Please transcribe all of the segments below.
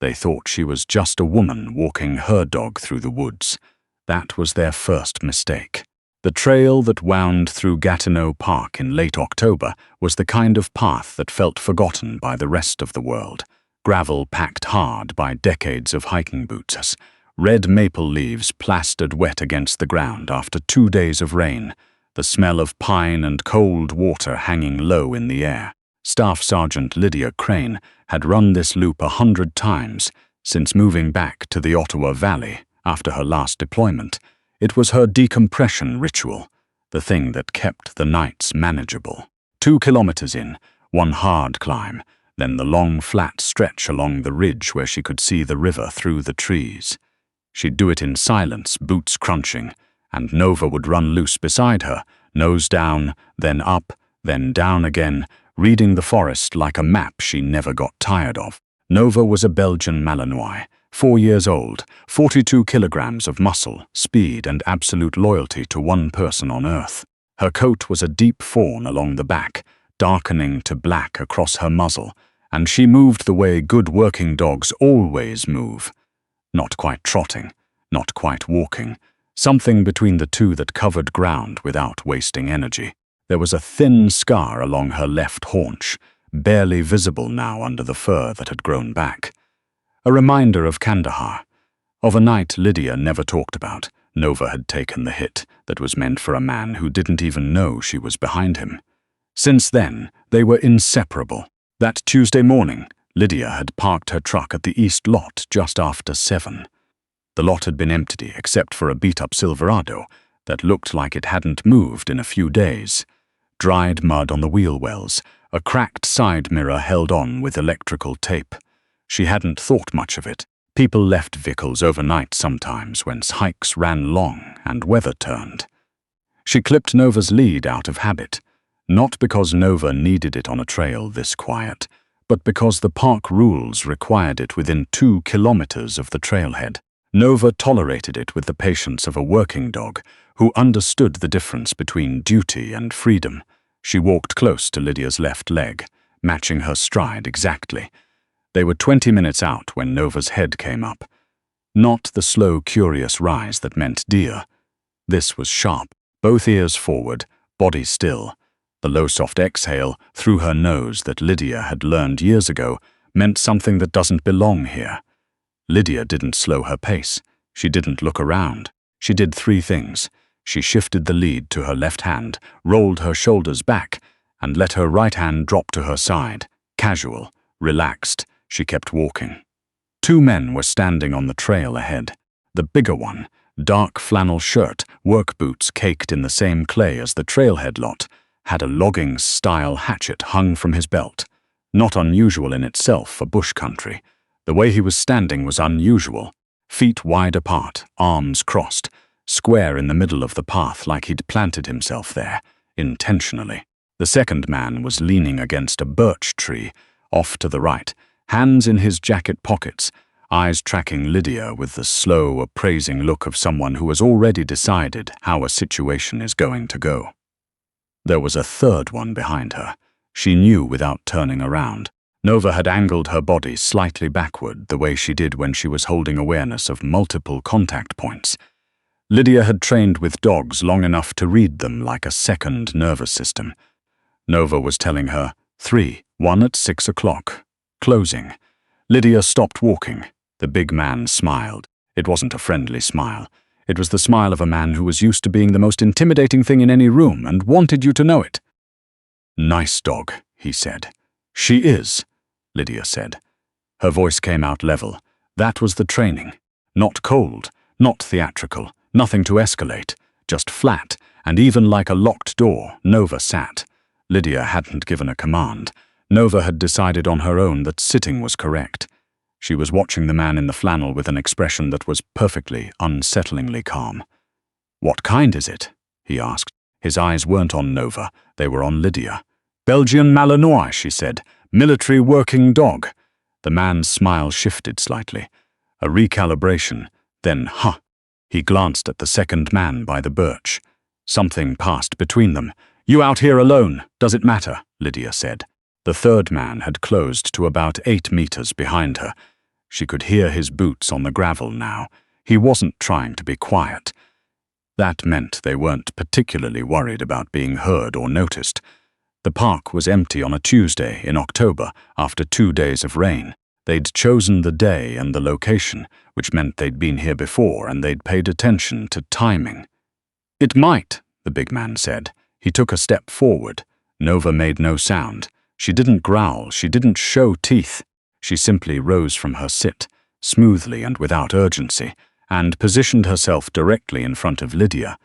They thought she was just a woman walking her dog through the woods. That was their first mistake. The trail that wound through Gatineau Park in late October was the kind of path that felt forgotten by the rest of the world. Gravel packed hard by decades of hiking boots. Red maple leaves plastered wet against the ground after 2 days of rain. The smell of pine and cold water hanging low in the air. Staff Sergeant Lydia Crane had run this loop 100 times since moving back to the Ottawa Valley after her last deployment. It was her decompression ritual, the thing that kept the nights manageable. 2 kilometers in, one hard climb, then the long flat stretch along the ridge where she could see the river through the trees. She'd do it in silence, boots crunching, and Nova would run loose beside her, nose down, then up, then down again, reading the forest like a map she never got tired of. Nova was a Belgian Malinois, 4 years old, 42 kilograms of muscle, speed, and absolute loyalty to one person on earth. Her coat was a deep fawn along the back, darkening to black across her muzzle, and she moved the way good working dogs always move. Not quite trotting, not quite walking, something between the two that covered ground without wasting energy. There was a thin scar along her left haunch, barely visible now under the fur that had grown back. A reminder of Kandahar, of a night Lydia never talked about. Nova had taken the hit that was meant for a man who didn't even know she was behind him. Since then, they were inseparable. That Tuesday morning, Lydia had parked her truck at the east lot just after 7. The lot had been empty except for a beat-up Silverado that looked like it hadn't moved in a few days. Dried mud on the wheel wells, a cracked side mirror held on with electrical tape. She hadn't thought much of it. People left vehicles overnight sometimes when hikes ran long and weather turned. She clipped Nova's lead out of habit, not because Nova needed it on a trail this quiet, but because the park rules required it within 2 kilometers of the trailhead. Nova tolerated it with the patience of a working dog who understood the difference between duty and freedom. She walked close to Lydia's left leg, matching her stride exactly. They were 20 minutes out when Nova's head came up. Not the slow, curious rise that meant deer. This was sharp, both ears forward, body still. The low, soft exhale through her nose that Lydia had learned years ago meant something that doesn't belong here. Lydia didn't slow her pace. She didn't look around. She did 3 things. She shifted the lead to her left hand, rolled her shoulders back, and let her right hand drop to her side. Casual, relaxed, she kept walking. 2 men were standing on the trail ahead. The bigger one, dark flannel shirt, work boots caked in the same clay as the trailhead lot, had a logging-style hatchet hung from his belt. Not unusual in itself for bush country. The way he was standing was unusual. Feet wide apart, arms crossed, square in the middle of the path like he'd planted himself there, intentionally. The second man was leaning against a birch tree, off to the right, hands in his jacket pockets, eyes tracking Lydia with the slow, appraising look of someone who has already decided how a situation is going to go. There was a third one behind her. She knew without turning around. Nova had angled her body slightly backward the way she did when she was holding awareness of multiple contact points. Lydia had trained with dogs long enough to read them like a second nervous system. Nova was telling her, 3, 1 at 6 o'clock. Closing. Lydia stopped walking. The big man smiled. It wasn't a friendly smile. It was the smile of a man who was used to being the most intimidating thing in any room and wanted you to know it. "Nice dog," he said. "She is," Lydia said. Her voice came out level. That was the training. Not cold, not theatrical, nothing to escalate, just flat, and even like a locked door, Nova sat. Lydia hadn't given a command. Nova had decided on her own that sitting was correct. She was watching the man in the flannel with an expression that was perfectly, unsettlingly calm. "What kind is it?" he asked. His eyes weren't on Nova, they were on Lydia. "Belgian Malinois," she said. "Military working dog." The man's smile shifted slightly. A recalibration, then, He glanced at the second man by the birch. Something passed between them. "You out here alone, does it matter?" Lydia said. The third man had closed to about 8 meters behind her. She could hear his boots on the gravel now. He wasn't trying to be quiet. That meant they weren't particularly worried about being heard or noticed. The park was empty on a Tuesday in October after 2 days of rain. They'd chosen the day and the location, which meant they'd been here before and they'd paid attention to timing. "It might," the big man said. He took a step forward. Nova made no sound. She didn't growl, she didn't show teeth. She simply rose from her sit, smoothly and without urgency, and positioned herself directly in front of Lydia.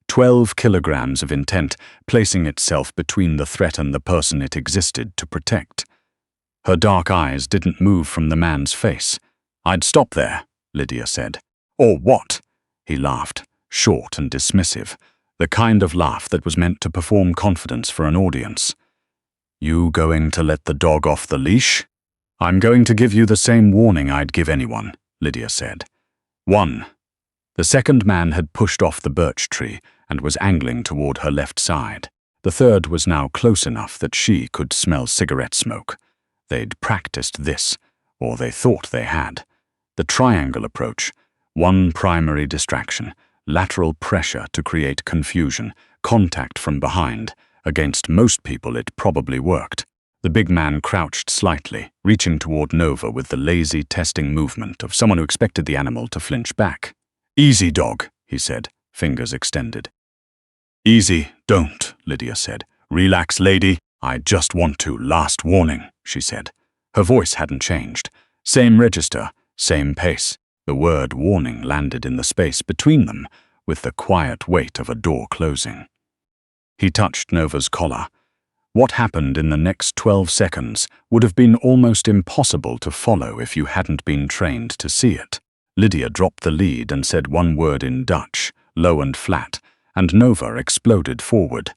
12 kilograms of intent, placing itself between the threat and the person it existed to protect. Her dark eyes didn't move from the man's face. "I'd stop there," Lydia said. "Or what?" He laughed, short and dismissive, the kind of laugh that was meant to perform confidence for an audience. "You going to let the dog off the leash?" "I'm going to give you the same warning I'd give anyone," Lydia said. 1. The second man had pushed off the birch tree and was angling toward her left side. The third was now close enough that she could smell cigarette smoke. They'd practiced this, or they thought they had. The triangle approach, one primary distraction, lateral pressure to create confusion, contact from behind. Against most people it probably worked. The big man crouched slightly, reaching toward Nova with the lazy testing movement of someone who expected the animal to flinch back. "Easy, dog," he said, fingers extended. "Easy, don't," Lydia said. "Relax, lady. I just want to. Last warning," she said. Her voice hadn't changed. Same register, same pace. The word warning landed in the space between them with the quiet weight of a door closing. He touched Nova's collar. What happened in the next 12 seconds would have been almost impossible to follow if you hadn't been trained to see it. Lydia dropped the lead and said one word in Dutch, low and flat, and Nova exploded forward.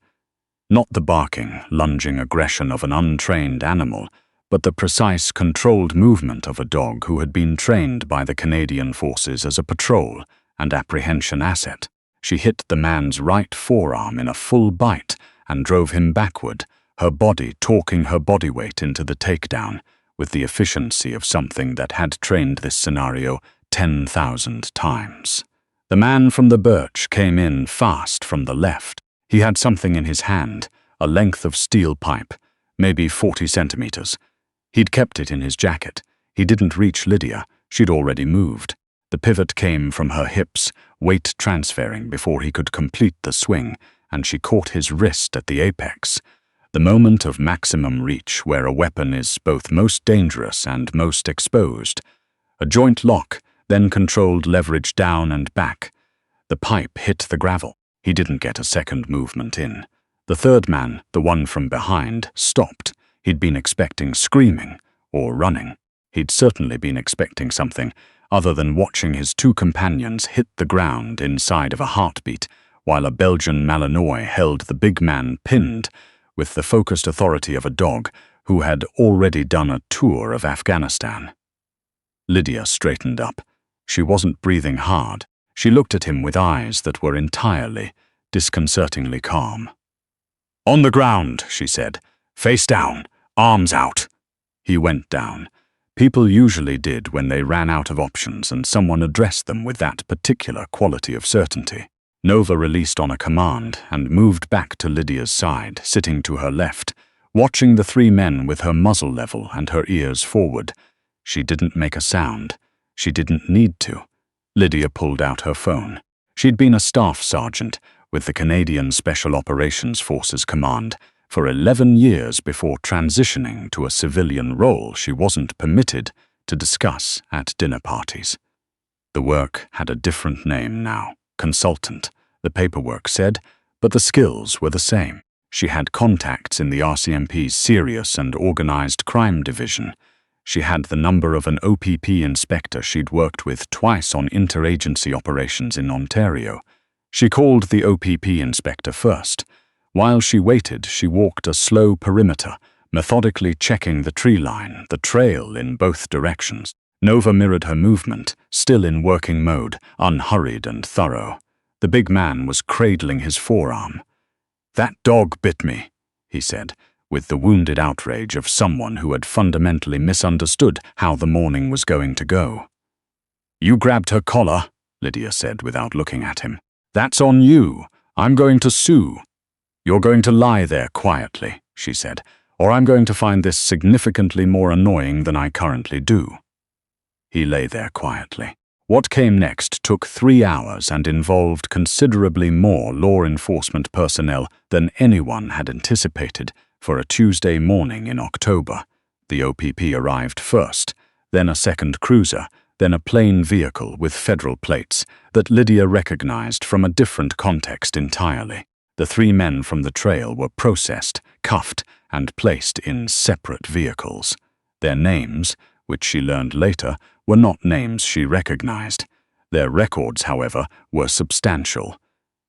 Not the barking, lunging aggression of an untrained animal, but the precise, controlled movement of a dog who had been trained by the Canadian forces as a patrol and apprehension asset. She hit the man's right forearm in a full bite and drove him backward, her body torquing her body weight into the takedown, with the efficiency of something that had trained this scenario 10,000 times. The man from the birch came in fast from the left. He had something in his hand, a length of steel pipe, maybe 40 centimeters. He'd kept it in his jacket. He didn't reach Lydia. She'd already moved. The pivot came from her hips, weight transferring before he could complete the swing, and she caught his wrist at the apex. The moment of maximum reach where a weapon is both most dangerous and most exposed. A joint lock, then controlled leverage down and back. The pipe hit the gravel. He didn't get a second movement in. The third man, the one from behind, stopped. He'd been expecting screaming or running. He'd certainly been expecting something other than watching his two companions hit the ground inside of a heartbeat, while a Belgian Malinois held the big man pinned with the focused authority of a dog who had already done a tour of Afghanistan. Lydia straightened up. She wasn't breathing hard. She looked at him with eyes that were entirely, disconcertingly calm. "On the ground," she said. "Face down, arms out." He went down. People usually did when they ran out of options and someone addressed them with that particular quality of certainty. Nova released on a command and moved back to Lydia's side, sitting to her left, watching the three men with her muzzle level and her ears forward. She didn't make a sound. She didn't need to. Lydia pulled out her phone. She'd been a staff sergeant with the Canadian Special Operations Forces Command for 11 years before transitioning to a civilian role she wasn't permitted to discuss at dinner parties. The work had a different name now, consultant, the paperwork said, but the skills were the same. She had contacts in the RCMP's Serious and Organized Crime Division. She had the number of an OPP inspector she'd worked with twice on interagency operations in Ontario. She called the OPP inspector first. While she waited, she walked a slow perimeter, methodically checking the tree line, the trail in both directions. Nova mirrored her movement, still in working mode, unhurried and thorough. The big man was cradling his forearm. "That dog bit me," he said, with the wounded outrage of someone who had fundamentally misunderstood how the morning was going to go. "You grabbed her collar," Lydia said without looking at him. "That's on you. I'm going to sue." "You're going to lie there quietly," she said, "or I'm going to find this significantly more annoying than I currently do." He lay there quietly. What came next took 3 hours and involved considerably more law enforcement personnel than anyone had anticipated for a Tuesday morning in October. The OPP arrived first, then a second cruiser, then a plain vehicle with federal plates that Lydia recognized from a different context entirely. The 3 men from the trail were processed, cuffed, and placed in separate vehicles. Their names, which she learned later, were not names she recognized. Their records, however, were substantial.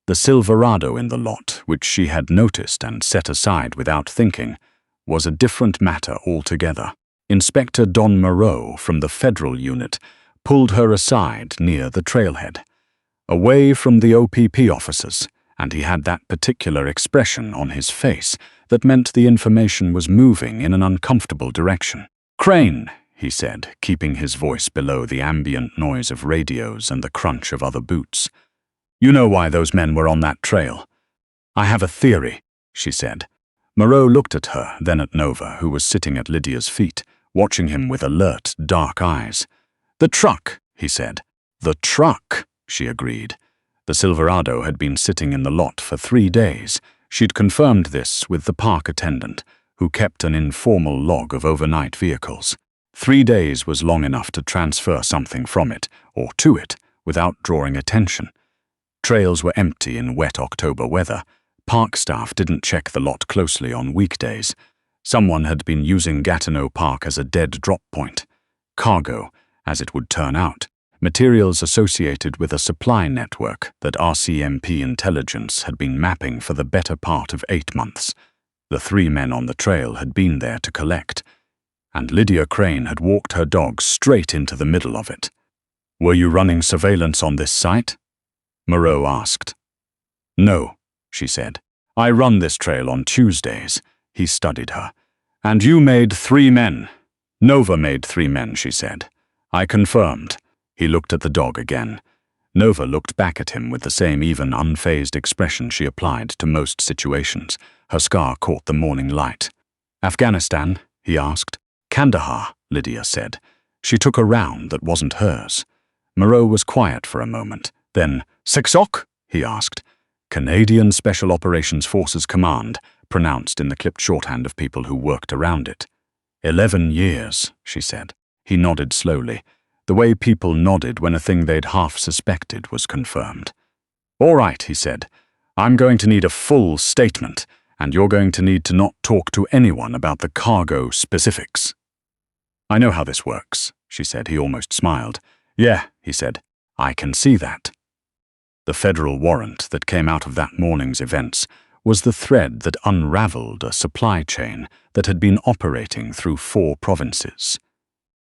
The Silverado in the lot, which she had noticed and set aside without thinking, was a different matter altogether. Inspector Don Moreau from the federal unit pulled her aside near the trailhead, away from the OPP officers, and he had that particular expression on his face that meant the information was moving in an uncomfortable direction. "Crane," he said, keeping his voice below the ambient noise of radios and the crunch of other boots. "You know why those men were on that trail?" "I have a theory," she said. Moreau looked at her, then at Nova, who was sitting at Lydia's feet, watching him with alert, dark eyes. "The truck," he said. "The truck," she agreed. The Silverado had been sitting in the lot for 3 days. She'd confirmed this with the park attendant, who kept an informal log of overnight vehicles. 3 days was long enough to transfer something from it, or to it, without drawing attention. Trails were empty in wet October weather. Park staff didn't check the lot closely on weekdays. Someone had been using Gatineau Park as a dead drop point. Cargo, as it would turn out, materials associated with a supply network that RCMP intelligence had been mapping for the better part of 8 months. The 3 men on the trail had been there to collect, and Lydia Crane had walked her dog straight into the middle of it. "Were you running surveillance on this site?" Moreau asked. "No," she said. "I run this trail on Tuesdays." He studied her. "And you made 3 men." "Nova made 3 men," she said. "I confirmed." He looked at the dog again. Nova looked back at him with the same even, unfazed expression she applied to most situations. Her scar caught the morning light. "Afghanistan?" he asked. "Kandahar," Lydia said. She took a round that wasn't hers. Moreau was quiet for a moment. Then, "Seksok?" he asked. "Canadian Special Operations Forces Command," pronounced in the clipped shorthand of people who worked around it. 11 years, she said. He nodded slowly, the way people nodded when a thing they'd half suspected was confirmed. "All right," he said. "I'm going to need a full statement, and you're going to need to not talk to anyone about the cargo specifics." "I know how this works," she said. He almost smiled. "Yeah," he said. "I can see that." The federal warrant that came out of that morning's events was the thread that unraveled a supply chain that had been operating through 4 provinces.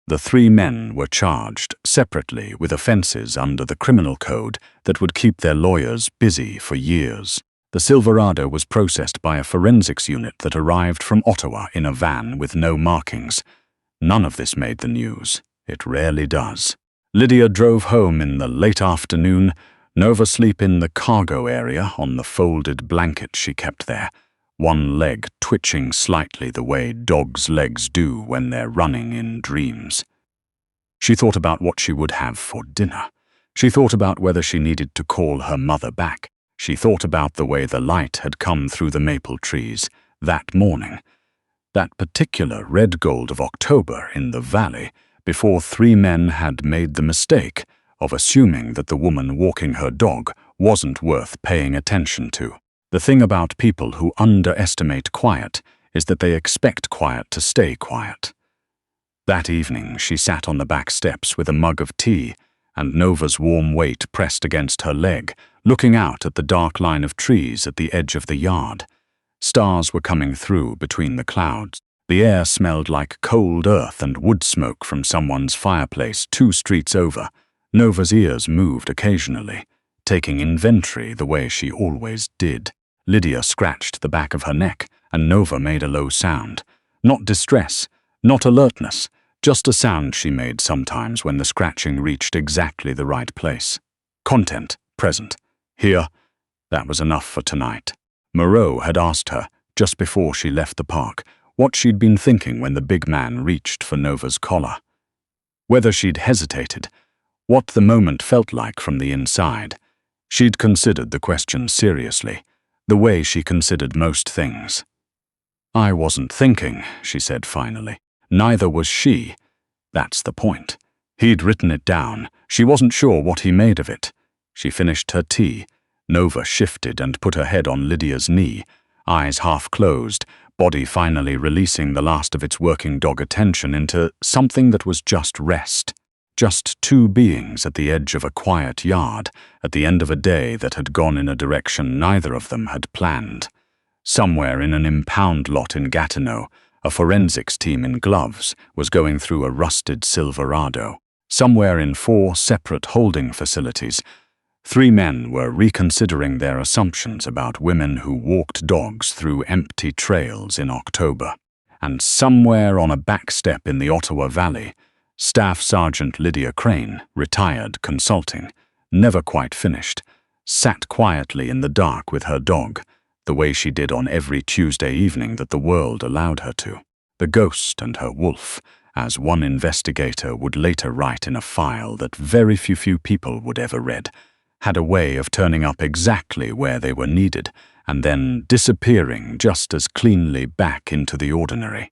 The 3 men were charged separately with offenses under the criminal code that would keep their lawyers busy for years. The Silverado was processed by a forensics unit that arrived from Ottawa in a van with no markings. None of this made the news. It rarely does. Lydia drove home in the late afternoon, Nova asleep in the cargo area on the folded blanket she kept there, one leg twitching slightly the way dogs' legs do when they're running in dreams. She thought about what she would have for dinner. She thought about whether she needed to call her mother back. She thought about the way the light had come through the maple trees that morning, that particular red gold of October in the valley, before 3 men had made the mistake of assuming that the woman walking her dog wasn't worth paying attention to. The thing about people who underestimate quiet is that they expect quiet to stay quiet. That evening she sat on the back steps with a mug of tea and Nova's warm weight pressed against her leg, looking out at the dark line of trees at the edge of the yard. Stars were coming through between the clouds. The air smelled like cold earth and wood smoke from someone's fireplace 2 streets over. Nova's ears moved occasionally, taking inventory the way she always did. Lydia scratched the back of her neck, and Nova made a low sound. Not distress, not alertness, just a sound she made sometimes when the scratching reached exactly the right place. Content, present. Here, that was enough for tonight. Moreau had asked her, just before she left the park, what she'd been thinking when the big man reached for Nova's collar. Whether she'd hesitated, what the moment felt like from the inside. She'd considered the question seriously, the way she considered most things. "I wasn't thinking," she said finally. Neither was she. That's the point. He'd written it down. She wasn't sure what he made of it. She finished her tea. Nova shifted and put her head on Lydia's knee, eyes half closed, body finally releasing the last of its working dog attention into something that was just rest. Just two beings at the edge of a quiet yard, at the end of a day that had gone in a direction neither of them had planned. Somewhere in an impound lot in Gatineau, a forensics team in gloves was going through a rusted Silverado. Somewhere in 4 separate holding facilities, 3 men were reconsidering their assumptions about women who walked dogs through empty trails in October. And somewhere on a back step in the Ottawa Valley, Staff Sergeant Lydia Crane, retired consulting, never quite finished, sat quietly in the dark with her dog, the way she did on every Tuesday evening that the world allowed her to. The ghost and her wolf, as one investigator would later write in a file that very few people would ever read, had a way of turning up exactly where they were needed and then disappearing just as cleanly back into the ordinary.